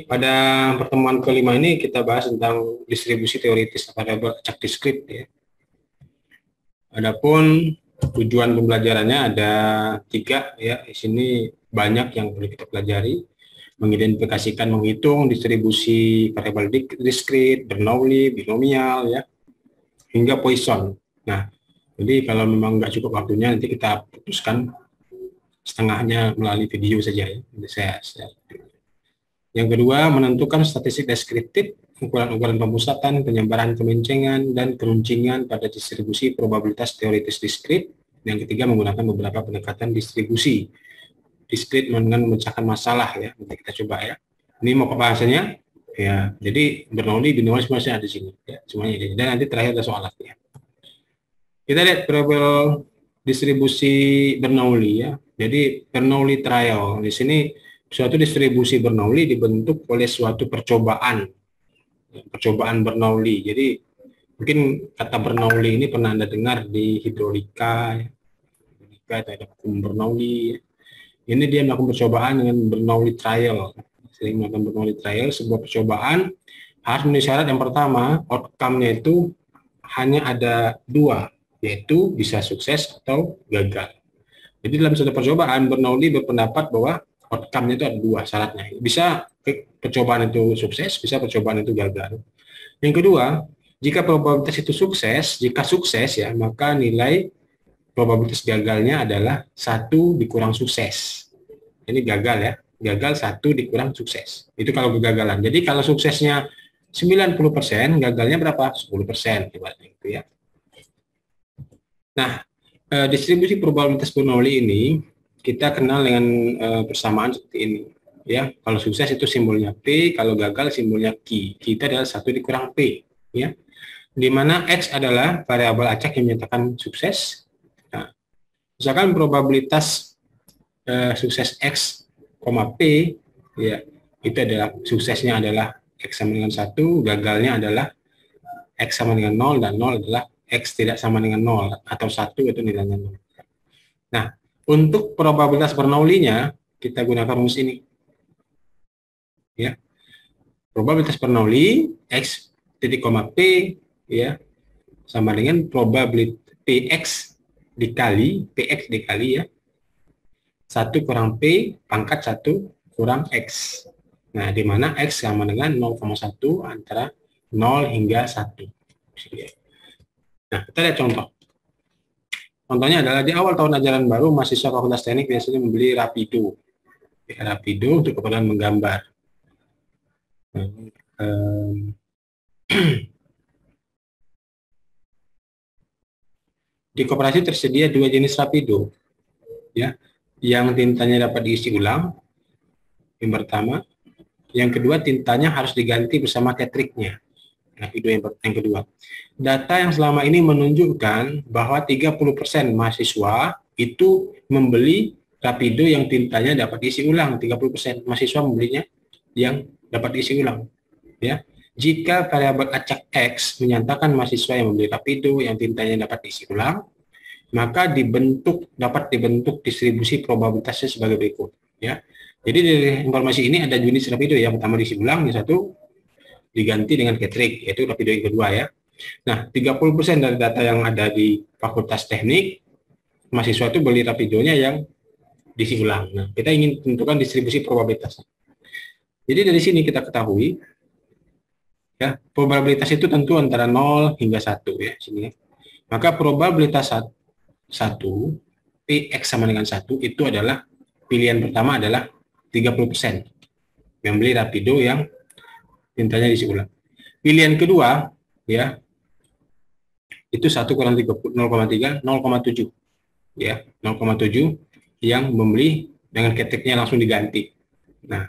Pada pertemuan kelima ini kita bahas tentang distribusi teoritis variabel acak diskrit ya. Adapun tujuan pembelajarannya ada 3 ya. Di sini banyak yang perlu kita pelajari, mengidentifikasikan, menghitung distribusi variabel diskrit, Bernoulli, binomial ya, hingga Poisson. Nah, jadi kalau memang nggak cukup waktunya nanti kita putuskan setengahnya melalui video saja ya. Saya. Yang kedua, menentukan statistik deskriptif, ukuran-ukuran pemusatan, penyebaran kemencengan, dan keruncingan pada distribusi probabilitas teoritis diskrit. Yang ketiga, menggunakan beberapa pendekatan distribusi diskrit dengan memecahkan masalah ya. Nanti kita coba ya. Ini mau pembahasannya ya. Jadi Bernoulli, binomial semuanya ada di sini ya. Semuanya ini. Dan nanti terakhir ada soal ya. Kita lihat probable distribusi Bernoulli ya. Jadi Bernoulli trial di sini suatu distribusi Bernoulli dibentuk oleh suatu percobaan Bernoulli. Jadi mungkin kata Bernoulli ini pernah Anda dengar di hidrolika, hidrolika itu ada hukum Bernoulli. Ini dia melakukan percobaan dengan Bernoulli trial. Sering melakukan Bernoulli trial, sebuah percobaan harus memenuhi syarat yang pertama, outcome-nya itu hanya ada 2, yaitu bisa sukses atau gagal. Jadi dalam satu percobaan, Bernoulli berpendapat bahwa outcome-nya itu ada 2 syaratnya. Bisa percobaan itu sukses, bisa percobaan itu gagal. Yang kedua, jika probabilitas itu sukses, jika sukses ya, maka nilai probabilitas gagalnya adalah 1 dikurang sukses. Ini gagal ya, gagal 1 dikurang sukses. Itu kalau kegagalan. Jadi kalau suksesnya 90%, gagalnya berapa? 10%. Itu ya. Nah, distribusi probabilitas Bernoulli ini kita kenal dengan persamaan seperti ini ya. Kalau sukses itu simbolnya P, kalau gagal simbolnya Q. Q itu adalah 1 dikurang P ya. Di mana X adalah variabel acak yang menyatakan sukses. Nah, misalkan probabilitas sukses X, P ya, itu adalah suksesnya adalah X sama dengan 1, gagalnya adalah X sama dengan 0, dan 0 adalah X tidak sama dengan 0, atau 1 itu nilainya 0. Nah, untuk probabilitas Bernoulli-nya, kita gunakan rumus ini. Ya. Probabilitas Bernoulli, X titik koma P, ya, sama dengan probabilitas PX dikali ya, 1 kurang P pangkat 1 kurang X. Nah, di mana X sama dengan 0,1 antara 0 hingga 1. Nah, kita lihat contoh. Contohnya adalah di awal tahun ajaran baru, mahasiswa Fakultas Teknik biasanya membeli Rapido. Ya, Rapido untuk keperluan menggambar. Di koperasi tersedia 2 jenis Rapido. Ya, yang tintanya dapat diisi ulang, yang pertama. Yang kedua, tintanya harus diganti bersama ketriknya. Rapido yang kedua. Data yang selama ini menunjukkan bahwa 30% mahasiswa itu membeli Rapido yang tintanya dapat diisi ulang. 30% mahasiswa membelinya yang dapat diisi ulang. Ya. Jika variabel acak X menyatakan mahasiswa yang membeli Rapido yang tintanya dapat diisi ulang, maka dapat dibentuk distribusi probabilitasnya sebagai berikut. Ya. Jadi dari informasi ini ada jenis Rapido yang pertama diisi ulang, yang satu diganti dengan ketrik, yaitu Rapido yang kedua ya. Nah, 30% dari data yang ada di Fakultas Teknik, mahasiswa itu beli Rapidonya yang diisi ulang. Nah, kita ingin tentukan distribusi probabilitas. Jadi dari sini kita ketahui, ya, probabilitas itu tentu antara 0 hingga 1 ya, sini. Maka probabilitas 1, Px sama dengan 1, itu adalah pilihan pertama adalah 30%. Yang beli Rapido yang tintanya diisi ulang. Pilihan kedua, ya, itu 1 kurang 0,3, 0,7. Ya, 0,7 yang membeli dengan ketiknya langsung diganti. Nah,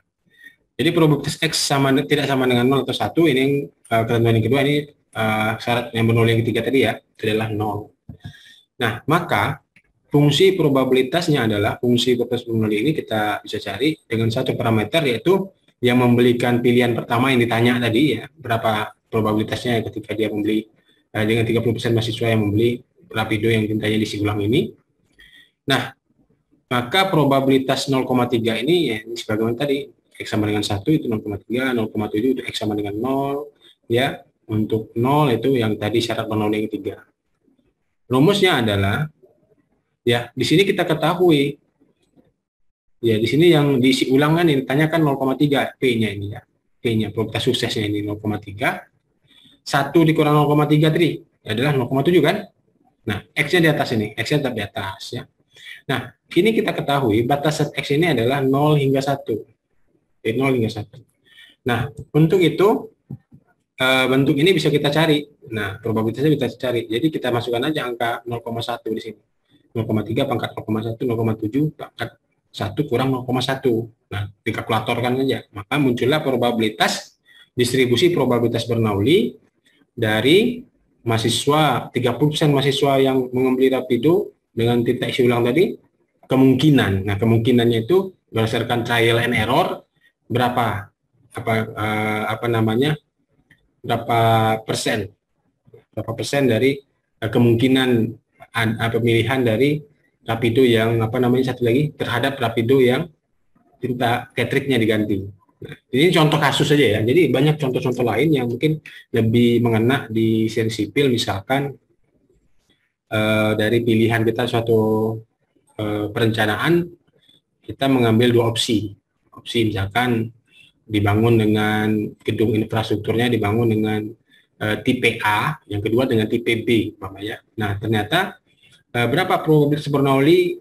jadi probabilitas X tidak sama dengan 0 atau 1, ini ketentuan yang kedua, ini syarat yang Bernoulli yang ketiga tadi ya, adalah 0. Nah, maka fungsi probabilitasnya adalah, fungsi probabilitas Bernoulli ini kita bisa cari dengan satu parameter, yaitu yang membelikan pilihan pertama yang ditanya tadi ya, berapa probabilitasnya ketika dia membeli dengan 30% mahasiswa yang membeli Rapido yang tintanya diisi ulang ini. Nah, maka probabilitas 0,3 ini ya, sebagaimana tadi, X sama dengan 1 itu 0,3, 0,7 itu X sama dengan 0, ya. Untuk 0 itu yang tadi syarat Bernoulli yang ketiga. Rumusnya adalah, ya, di sini kita ketahui, ya, di sini yang diisi ulangan ini ditanyakan 0,3 P-nya ini, ya. P-nya, probabilitas suksesnya ini 0,3. 1 dikurang 0,3 tadi adalah 0,7 kan? Nah, X-nya di atas ini, X-nya tetap di atas, ya. Nah, ini kita ketahui batas X ini adalah 0 hingga 1. 0 hingga 1. Nah, untuk itu, bentuk ini bisa kita cari. Nah, probabilitasnya bisa cari. Jadi kita masukkan aja angka 0,1 di sini. 0,3 pangkat 0,1, 0,7 pangkat 1 kurang 0,1. Nah, dikalkulatorkan aja. Maka muncullah probabilitas, distribusi probabilitas Bernoulli dari mahasiswa, 30% mahasiswa yang mengambil rapido dengan tinta isi ulang tadi, kemungkinan. Nah, kemungkinannya itu berdasarkan trial and error, berapa berapa persen dari kemungkinan pemilihan dari rapido yang satu lagi terhadap rapido yang tinta tetriknya diganti. Nah, ini contoh kasus saja ya. Jadi banyak contoh-contoh lain yang mungkin lebih mengena di seri sipil, misalkan dari pilihan kita suatu perencanaan, kita mengambil dua opsi. Opsi misalkan dibangun dengan gedung infrastrukturnya dibangun dengan tipe A, yang kedua dengan tipe B, ya. Nah, ternyata berapa probabilitas Bernoulli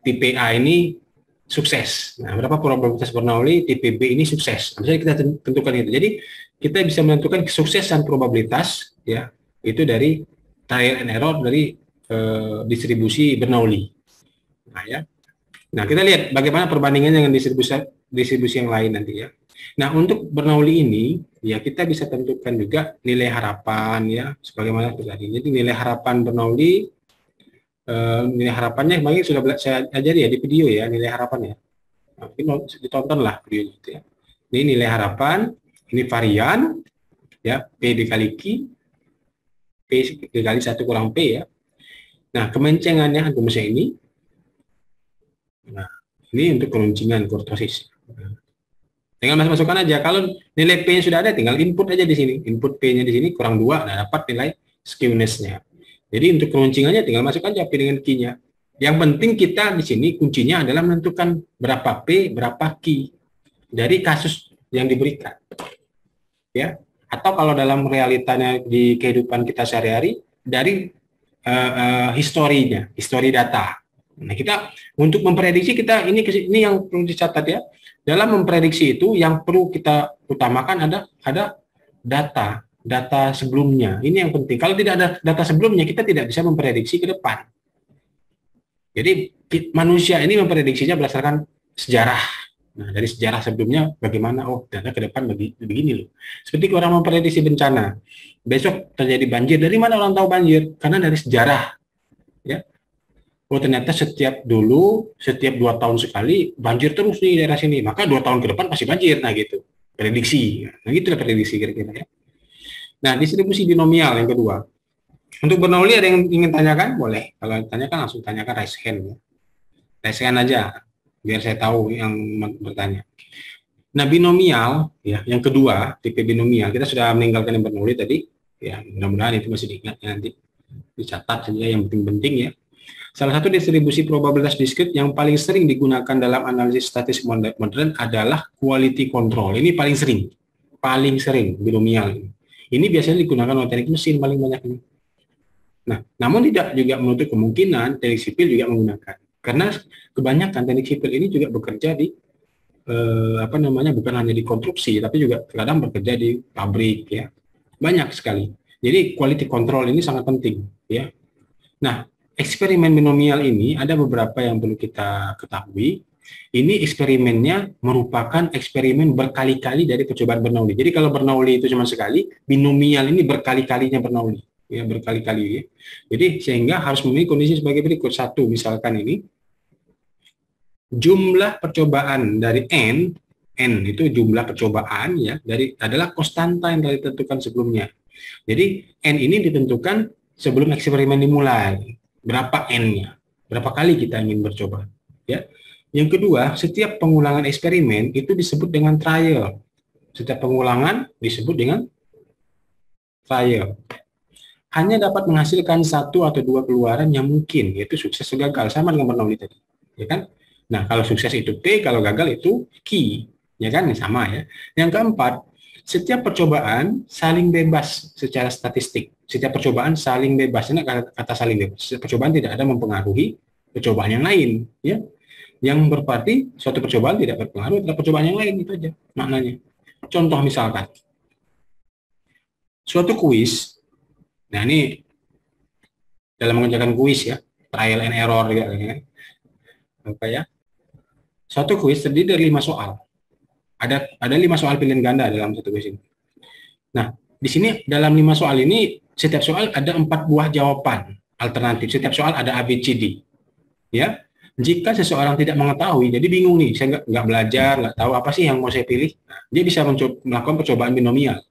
tipe A ini sukses. Nah, berapa probabilitas Bernoulli tipe B ini sukses. Nah, misalnya kita tentukan itu. Jadi kita bisa menentukan kesuksesan probabilitas, ya, itu dari trial and error dari distribusi Bernoulli. Nah, ya. Nah, kita lihat bagaimana perbandingannya dengan distribusi yang lain nanti, ya. Nah, untuk Bernoulli ini, ya, kita bisa tentukan juga nilai harapan, ya, sebagaimana tadi. Jadi nilai harapan Bernoulli, nilai harapannya kemarin sudah saya ajari ya di video, ya, nilai harapannya. Nah, ditontonlah video itu, ya. Ini nilai harapan, ini varian, ya, P dikali Q, P dikali 1 kurang P, ya. Nah, kemencengannya rumusnya ini. Nah, ini untuk keruncingan kurtosis. Tinggal masukkan aja. Kalau nilai P-nya sudah ada, tinggal input aja di sini. Input P-nya di sini kurang 2, nah dapat nilai skewness-nya. Jadi untuk keruncingannya tinggal masuk aja P dengan Q-nya. Yang penting kita di sini kuncinya adalah menentukan berapa P, berapa Q dari kasus yang diberikan. Ya. Atau kalau dalam realitanya di kehidupan kita sehari-hari, dari historinya, histori data. Nah, kita untuk memprediksi ini yang perlu dicatat, ya. Dalam memprediksi itu yang perlu kita utamakan ada data sebelumnya. Ini yang penting. Kalau tidak ada data sebelumnya, kita tidak bisa memprediksi ke depan. Jadi manusia ini memprediksinya berdasarkan sejarah. Nah, dari sejarah sebelumnya bagaimana? Oh, ternyata ke depan begini loh. Seperti orang memprediksi bencana. Besok terjadi banjir. Dari mana orang tahu banjir? Karena dari sejarah. Ya. Oh, ternyata setiap 2 tahun sekali banjir terus nih daerah sini, maka 2 tahun ke depan pasti banjir. Nah, gitu prediksi. Nah, gitulah prediksi kira-kira, ya. Nah, distribusi binomial yang kedua. Untuk Bernoulli ada yang ingin tanyakan? Boleh. Kalau tanyakan langsung tanyakan raise hand, ya. Raise hand aja biar saya tahu yang bertanya. Nah, binomial, ya, yang kedua tipe binomial, kita sudah meninggalkan yang Bernoulli tadi, ya. Mudah-mudahan itu masih diingat, ya, nanti dicatat saja yang penting-penting, ya. Salah satu distribusi probabilitas diskrit yang paling sering digunakan dalam analisis statistik modern adalah quality control. Ini paling sering binomial ini. Ini biasanya digunakan oleh teknik mesin paling banyak ini. Nah, namun tidak juga menutup kemungkinan teknik sipil juga menggunakan. Karena kebanyakan teknik sipil ini juga bekerja di bukan hanya di konstruksi, tapi juga kadang bekerja di pabrik, ya. Banyak sekali. Jadi quality control ini sangat penting, ya. Nah, eksperimen binomial ini ada beberapa yang perlu kita ketahui. Ini eksperimennya merupakan eksperimen berkali-kali dari percobaan Bernoulli. Jadi kalau Bernoulli itu cuma sekali, binomial ini berkali-kalinya Bernoulli, ya, berkali-kali, ya. Jadi sehingga harus memiliki kondisi sebagai berikut. Satu, misalkan ini jumlah percobaan dari n itu jumlah percobaan, ya, adalah konstanta yang telah ditentukan sebelumnya. Jadi n ini ditentukan sebelum eksperimen dimulai. Berapa n-nya? Berapa kali kita ingin bercoba, ya? Yang kedua, setiap pengulangan eksperimen itu disebut dengan trial. Setiap pengulangan disebut dengan trial. Hanya dapat menghasilkan satu atau dua keluaran yang mungkin, yaitu sukses atau gagal, sama dengan Bernoulli tadi, ya kan? Nah, kalau sukses itu P, kalau gagal itu Q, ya kan? Sama ya. Yang keempat, setiap percobaan saling bebas secara statistik. Setiap percobaan saling bebas. Ini kata saling bebas. Setiap percobaan tidak ada mempengaruhi percobaan yang lain, ya. Yang berarti suatu percobaan tidak berpengaruh terhadap percobaan yang lain, itu aja maknanya. Contoh misalkan, suatu kuis. Nah, ini dalam mengerjakan kuis ya, trial and error ya. Apa ya? Suatu kuis terdiri dari 5 soal. Ada 5 soal pilihan ganda dalam satu kuis ini. Nah, di sini dalam 5 soal ini setiap soal ada 4 buah jawaban alternatif. Setiap soal ada A, B, C, D. Ya, jika seseorang tidak mengetahui, jadi bingung nih, saya nggak belajar, nggak tahu apa sih yang mau saya pilih, nah, dia bisa melakukan percobaan binomial,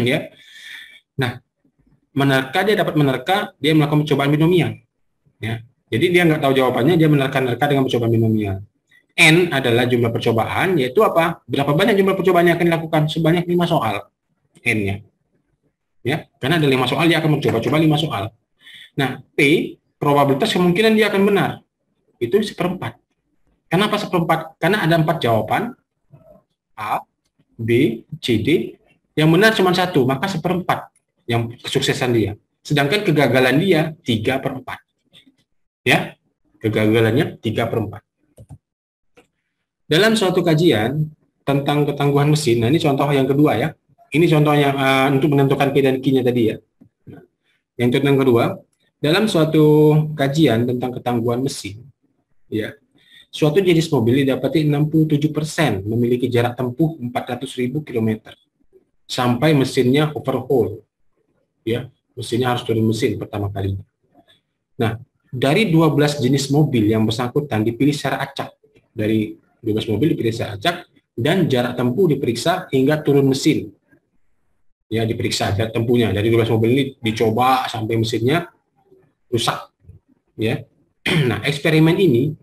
ya. Nah, dia dapat menerka, dia melakukan percobaan binomial, ya. Jadi dia nggak tahu jawabannya, dia menerka-nerka dengan percobaan binomial. N adalah jumlah percobaan, yaitu apa? Berapa banyak jumlah percobaan yang akan dilakukan? Sebanyak 5 soal, N-nya. Ya, karena ada 5 soal, dia akan mencoba-coba 5 soal. Nah, P, probabilitas kemungkinan dia akan benar, itu seperempat. Kenapa seperempat? Karena ada 4 jawaban, A, B, C, D, yang benar cuma satu, maka seperempat yang kesuksesan dia. Sedangkan kegagalan dia 3/4. Ya, kegagalannya 3/4. Dalam suatu kajian tentang ketangguhan mesin, nah ini contoh yang kedua ya. Ini contohnya untuk menentukan P dan Q-nya tadi ya. Nah, yang contoh yang kedua, dalam suatu kajian tentang ketangguhan mesin, ya, suatu jenis mobil didapati 67% memiliki jarak tempuh 400.000 km sampai mesinnya overhaul. Ya, mesinnya harus turun mesin pertama kalinya. Nah, dari 12 jenis mobil yang bersangkutan dipilih secara acak. Dari 12 mobil dipilih secara acak dan jarak tempuh diperiksa hingga turun mesin. Ya, diperiksa jarak tempuhnya. Dari 12 mobil ini dicoba sampai mesinnya rusak. Ya. Nah, eksperimen ini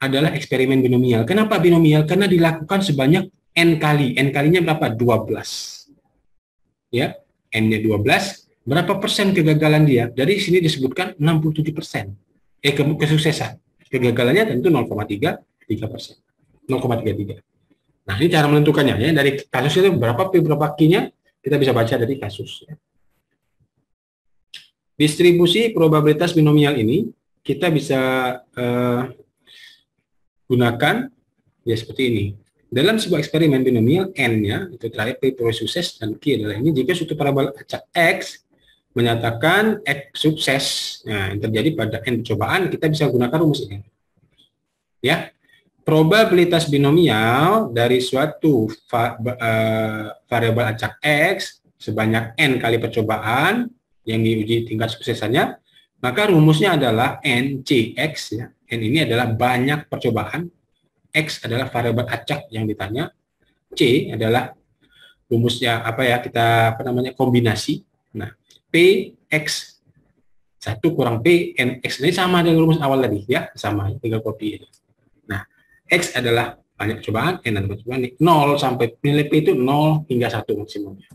adalah eksperimen binomial. Kenapa binomial? Karena dilakukan sebanyak N kali. N kalinya berapa? 12. Ya, N-nya 12. Berapa persen kegagalan dia? Dari sini disebutkan 67%. Kesuksesan. Kegagalannya tentu 0,33%. 0,33. Nah, ini cara menentukannya ya. Dari kasus itu berapa P berapa Q-nya kita bisa baca dari kasus. Distribusi probabilitas binomial ini kita bisa gunakan ya seperti ini. Dalam sebuah eksperimen binomial N-nya itu terakhir P sukses dan Q adalah ini jika suatu parabola acak X menyatakan X sukses. Nah, yang terjadi pada N percobaan kita bisa gunakan rumus ini. Ya. Probabilitas binomial dari suatu variabel acak X sebanyak N kali percobaan yang diuji tingkat suksesannya, maka rumusnya adalah NCX ya. N ini adalah banyak percobaan, X adalah variabel acak yang ditanya, C adalah rumusnya apa ya, kita apa namanya kombinasi. Nah, P X 1 kurang P NX ini sama dengan rumus awal tadi ya, sama, tinggal copy. Nah, X adalah banyak percobaan, N adalah percobaan, 0 sampai nilai P itu 0 hingga 1 maksimumnya.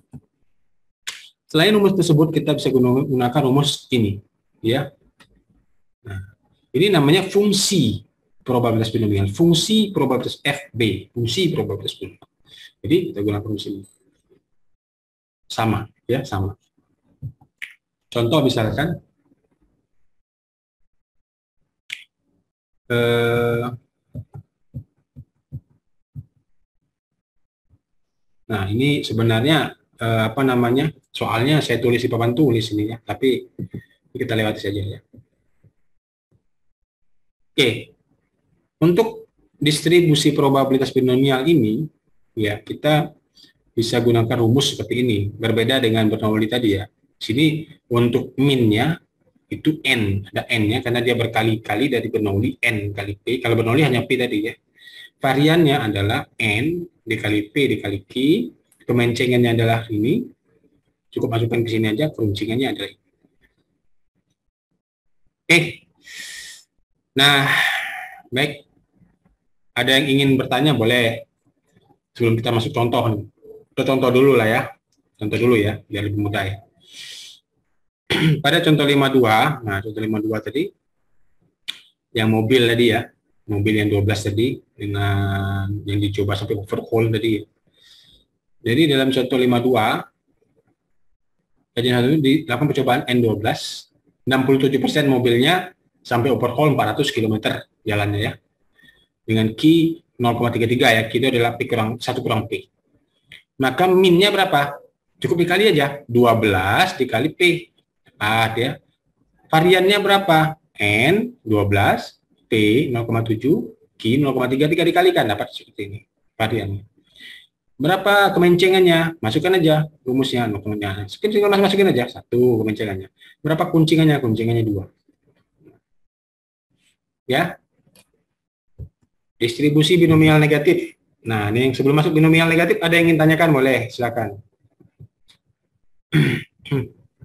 Selain rumus tersebut, kita bisa gunakan rumus ini. Ya. Nah, ini namanya fungsi probabilitas binomial. Fungsi probabilitas FB. Fungsi probabilitas binomial. Jadi, kita gunakan fungsi ini. Sama. Ya, sama. Contoh misalkan, nah, ini sebenarnya apa namanya? Soalnya saya tulis di papan tulis ini ya, tapi kita lewati saja ya. Oke. Untuk distribusi probabilitas binomial ini ya, kita bisa gunakan rumus seperti ini. Berbeda dengan Bernoulli tadi ya. Sini untuk min-nya itu N, ada N-nya karena dia berkali-kali dari Bernoulli N kali P. Kalau Bernoulli hanya P tadi ya. Variannya adalah N dikali P dikali Q. Kemencengannya adalah ini. Cukup masukkan ke sini aja, keruncingannya adalah ini. Oke. Nah, baik. Ada yang ingin bertanya boleh sebelum kita masuk contoh nih. Kita contoh dulu lah ya. Contoh dulu ya, biar lebih mudah ya. Pada contoh 52, nah contoh 52 tadi, yang mobil tadi ya, mobil yang 12 tadi, dengan yang dicoba sampai overhaul tadi. Jadi dalam contoh 52, kajian satu dilakukan percobaan N12, 67% mobilnya sampai overhaul 400 km jalannya ya. Dengan Q 0,33 ya, Q itu adalah P kurang 1 kurang P. Maka minnya berapa? Cukup dikali aja, 12 dikali P. Ya. Variannya berapa? N 12, P 0,7, Q 0,3 dikalikan dapat seperti ini variannya. Berapa kemencengannya? Masukkan aja rumusnya. Tinggal masukin aja satu kemencengannya. Berapa kuncingannya? Kuncingannya 2. Ya. Distribusi binomial negatif. Nah, ini yang sebelum masuk binomial negatif ada yang ingin tanyakan, boleh silakan.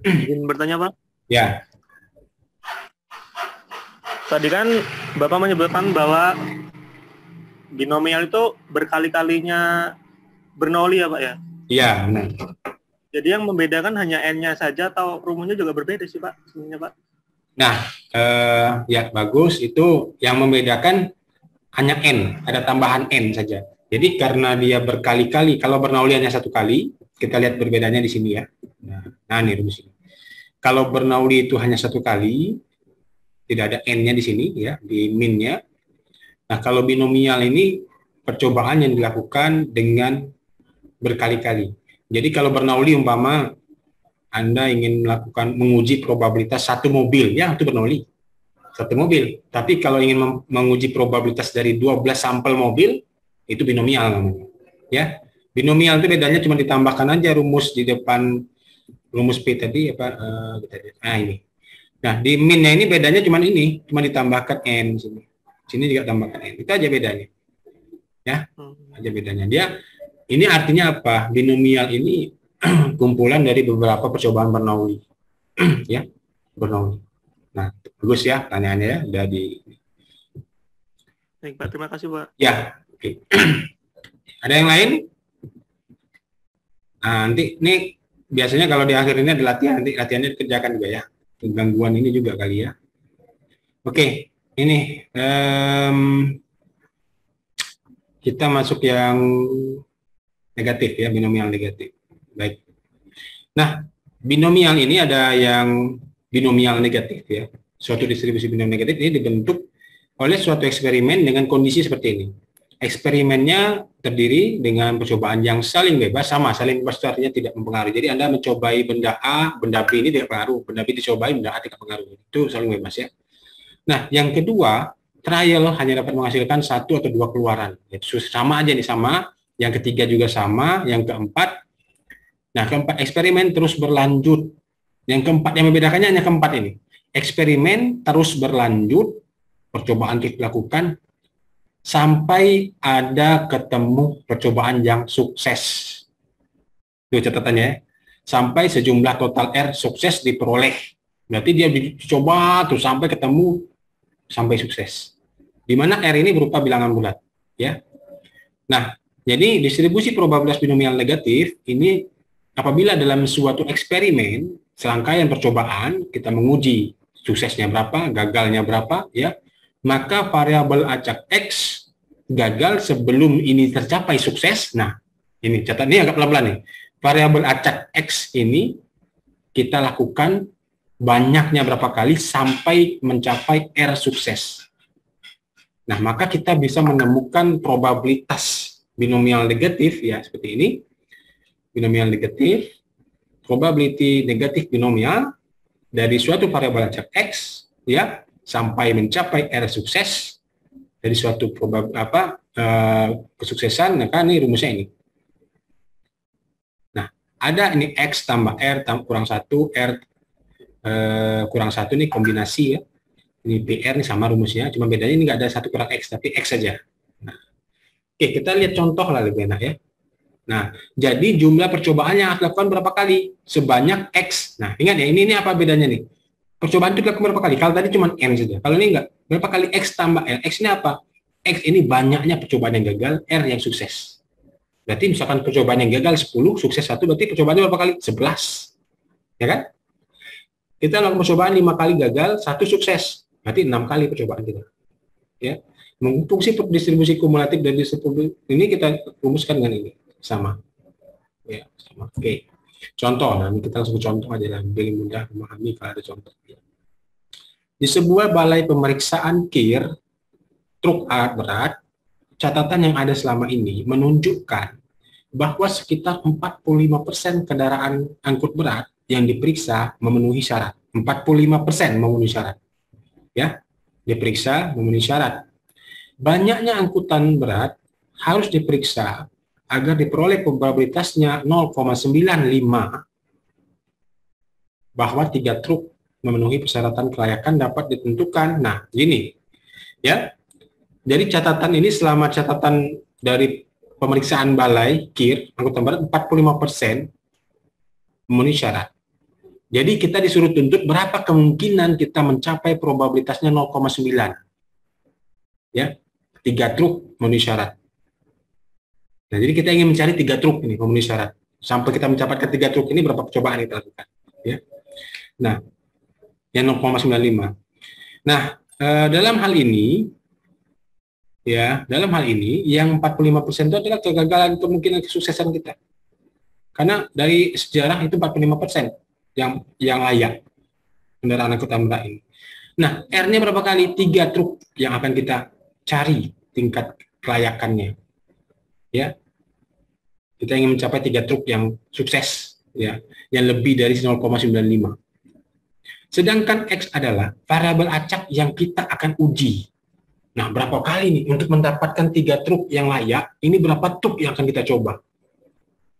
Ingin bertanya, Pak? Ya. Tadi kan Bapak menyebutkan bahwa binomial itu berkali-kalinya Bernoulli ya, Pak ya? Iya, benar. Jadi yang membedakan hanya N-nya saja atau rumusnya juga berbeda sih, Pak? Sebenarnya, Pak. Nah, ya bagus. Itu yang membedakan hanya N, ada tambahan N saja. Jadi karena dia berkali-kali, kalau Bernoulli hanya satu kali, kita lihat perbedaannya di sini ya. Nah ini rumus ini. Kalau Bernoulli itu hanya satu kali, tidak ada N-nya di sini ya, di min-nya. Nah kalau binomial ini percobaan yang dilakukan dengan berkali-kali. Jadi kalau Bernoulli umpama Anda ingin melakukan menguji probabilitas satu mobil, ya itu Bernoulli. Satu mobil. Tapi kalau ingin menguji probabilitas dari 12 sampel mobil, itu binomial namanya. Ya. Binomial itu bedanya cuma ditambahkan aja rumus di depan rumus P tadi apa ini. Nah, di min-nya ini bedanya cuma ini, cuma ditambahkan N sini. Sini juga tambahkan N. Itu aja bedanya. Ya. Aja bedanya. Dia ini artinya apa? Binomial ini kumpulan dari beberapa percobaan Bernoulli. Ya. Bernoulli. Nah, bagus ya pertanyaannya ya, udah di. Baik, Pak. Terima kasih, Pak. Ya, oke. Ada yang lain? Nah, nanti ini biasanya kalau di akhir ini ada latihan, nanti latihannya dikerjakan juga ya. Gangguan ini juga kali ya. Oke, ini kita masuk yang negatif ya, binomial negatif. Baik. Nah, binomial ini ada yang binomial negatif ya. Suatu distribusi binomial negatif ini dibentuk oleh suatu eksperimen dengan kondisi seperti ini. Eksperimennya terdiri dengan percobaan yang saling bebas, saling bebas itu artinya tidak mempengaruhi. Jadi Anda mencobai benda A, benda B ini tidak pengaruh, benda B dicobai, benda A tidak pengaruh. Itu saling bebas ya. Nah, yang kedua, trial hanya dapat menghasilkan satu atau dua keluaran. Itu sama aja nih, sama. Yang ketiga juga sama, yang keempat. Nah, keempat eksperimen terus berlanjut. Yang keempat yang membedakannya hanya keempat ini. Eksperimen terus berlanjut, percobaan terus dilakukan sampai ada ketemu percobaan yang sukses. Itu catatannya ya. Sampai sejumlah total R sukses diperoleh. Berarti dia dicoba terus sampai ketemu sampai sukses. Di mana R ini berupa bilangan bulat, ya. Nah, jadi distribusi probabilitas binomial negatif ini apabila dalam suatu eksperimen, serangkaian percobaan kita menguji suksesnya berapa, gagalnya berapa, ya, maka variabel acak X gagal sebelum ini tercapai sukses. Nah, ini catat ini agak pelan-pelan nih. Variabel acak X ini kita lakukan banyaknya berapa kali sampai mencapai R sukses. Nah, maka kita bisa menemukan probabilitas binomial negatif ya seperti ini. Binomial negatif, probability negatif binomial dari suatu variabel acak X ya sampai mencapai R sukses dari suatu kesuksesan. Maka ini rumusnya ini. Nah, ada ini X tambah R kurang 1, R kurang 1 ini kombinasi ya. Ini PR ini sama rumusnya, cuma bedanya ini nggak ada 1 kurang X, tapi X saja. Nah, oke, kita lihat contoh lah lebih enak ya. Nah, jadi jumlah percobaan yang harus dilakukan berapa kali? Sebanyak X. Nah, ingat ya, ini apa bedanya nih? Percobaan itu dilakukan berapa kali? Kalau tadi cuma N saja. Kalau ini enggak, berapa kali X tambah L? X ini apa? X ini banyaknya percobaan yang gagal, R yang sukses. Berarti misalkan percobaan yang gagal 10, sukses 1, berarti percobaannya berapa kali? 11. Ya kan? Kita lakukan percobaan 5 kali gagal, 1 sukses. Berarti 6 kali percobaan kita. Ya. Fungsi distribusi kumulatif dan distribusi ini kita rumuskan dengan ini. Sama. Ya, sama. Oke. Contoh, nah kita langsung contoh aja lah, biar mudah memahami kalau ada contoh. Di sebuah balai pemeriksaan kir truk alat berat, catatan yang ada selama ini menunjukkan bahwa sekitar 45% kendaraan angkut berat yang diperiksa memenuhi syarat. 45% memenuhi syarat. Ya, diperiksa memenuhi syarat. Banyaknya angkutan berat harus diperiksa agar diperoleh probabilitasnya 0,95 bahwa 3 truk memenuhi persyaratan kelayakan dapat ditentukan. Nah, gini. Ya. Jadi catatan ini selama catatan dari pemeriksaan balai KIR angkutan berat 45% memenuhi syarat. Jadi kita disuruh tuntut berapa kemungkinan kita mencapai probabilitasnya 0,9. Ya. 3 truk memenuhi syarat. Nah, jadi kita ingin mencari 3 truk ini memenuhi syarat. Sampai kita mencapai 3 truk ini berapa percobaan kita lakukan, ya. Nah, yang 0,95. Nah, dalam hal ini yang 45% itu adalah kegagalan kemungkinan kesuksesan kita. Karena dari sejarah itu 45% yang layak kendaraan angkutan berat ini. Nah, R-nya berapa kali? 3 truk yang akan kita cari tingkat kelayakannya. Ya. Kita ingin mencapai 3 truk yang sukses, ya, yang lebih dari 0,95. Sedangkan X adalah variabel acak yang kita akan uji. Nah, berapa kali nih untuk mendapatkan 3 truk yang layak, ini berapa truk yang akan kita coba?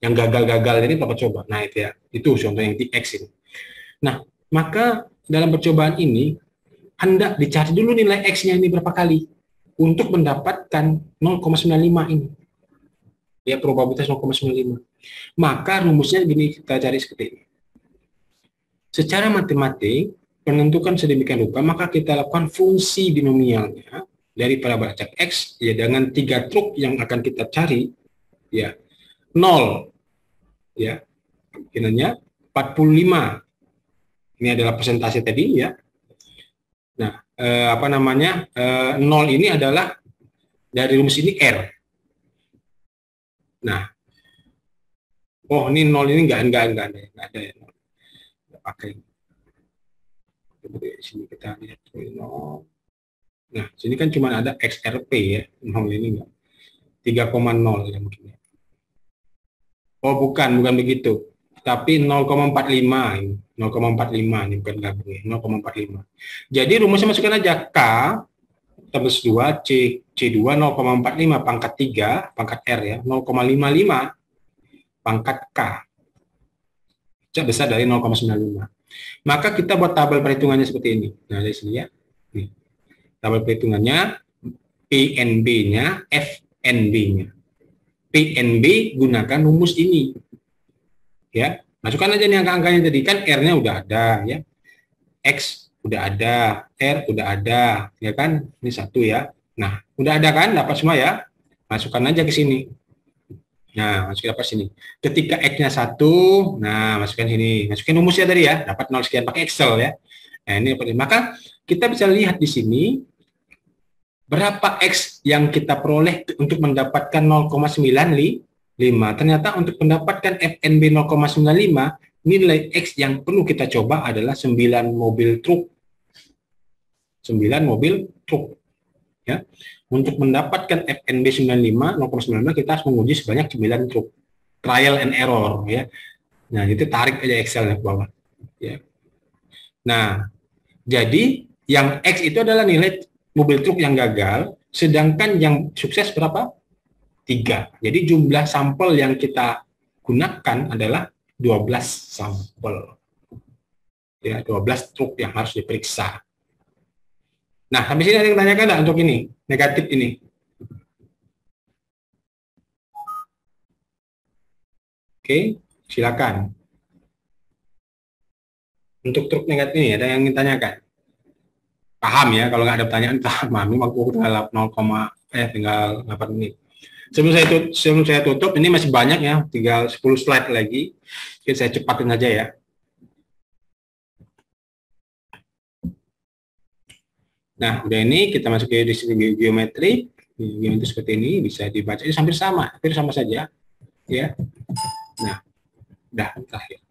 Yang gagal-gagal ini berapa coba? Nah, itu ya. Itu contoh yang di X ini. Nah, maka dalam percobaan ini hendak dicari dulu nilai X-nya ini berapa kali untuk mendapatkan 0,95 ini. Ya, probabilitas 0,95. Maka rumusnya gini, kita cari seperti ini. Secara matematik, penentukan sedemikian rupa, maka kita lakukan fungsi binomialnya dari parabola acak X, ya, dengan 3 truk yang akan kita cari, ya, 0, ya, kemungkinannya 45. Ini adalah persentase tadi, ya. Nah, 0 ini adalah dari rumus ini R. Nah, oh, ini 0 ini enggak ada ya. Pakai. Di sini kita lihat 0. Nah, sini kan cuma ada XRP, ya. 0 ini enggak. 3,0 ya mungkin. Oh, bukan begitu. Tapi 0,45 ini. 0,45 ini bukan gabung, 0,45. Jadi rumusnya masukkan aja K tambah 2 C2 0,45 pangkat 3 pangkat R, ya, 0,55 pangkat K. Besar dari 0,95. Maka kita buat tabel perhitungannya seperti ini. Nah, dari sini, ya. Nih. Tabel perhitungannya PNB-nya, FNB-nya. PNB gunakan rumus ini. Ya, masukkan aja nih angka-angkanya tadi, kan R-nya udah ada, ya. X udah ada, R udah ada, ya kan? Ini 1, ya. Nah, udah ada kan? Dapat semua, ya. Masukkan aja ke sini. Nah, masukin apa sini? Ketika X-nya 1, nah, masukkan sini. Masukin rumusnya tadi, ya. Dapat 0 sekian pakai Excel, ya. Nah, ini maka kita bisa lihat di sini berapa X yang kita peroleh untuk mendapatkan 0,95. Ternyata untuk mendapatkan FNB 0,95, nilai X yang perlu kita coba adalah 9 mobil truk. 9 mobil truk. Ya. Untuk mendapatkan FNB 0,95 kita harus menguji sebanyak 9 truk. Trial and error, ya. Nah, itu tarik aja Excel ke bawah, ya. Nah, jadi yang X itu adalah nilai mobil truk yang gagal, sedangkan yang sukses berapa? 3. Jadi jumlah sampel yang kita gunakan adalah 12 sampel. Ya, 12 truk yang harus diperiksa. Nah, sampai sini ada yang tanyakan nggak untuk ini? Negatif ini. Oke, silakan. Untuk truk negatif ini, ada yang ingin tanyakan? Paham, ya? Kalau nggak ada pertanyaan, paham. Ini waktu kita 0, tinggal 8 menit. Sebelum saya tutup, ini masih banyak ya, tinggal 10 slide lagi. Oke, saya cepatin aja ya. Nah, udah ini kita masuk ke distribusi geometri. Geometri seperti ini bisa dibaca. Ini hampir sama saja, ya. Nah, udah terakhir.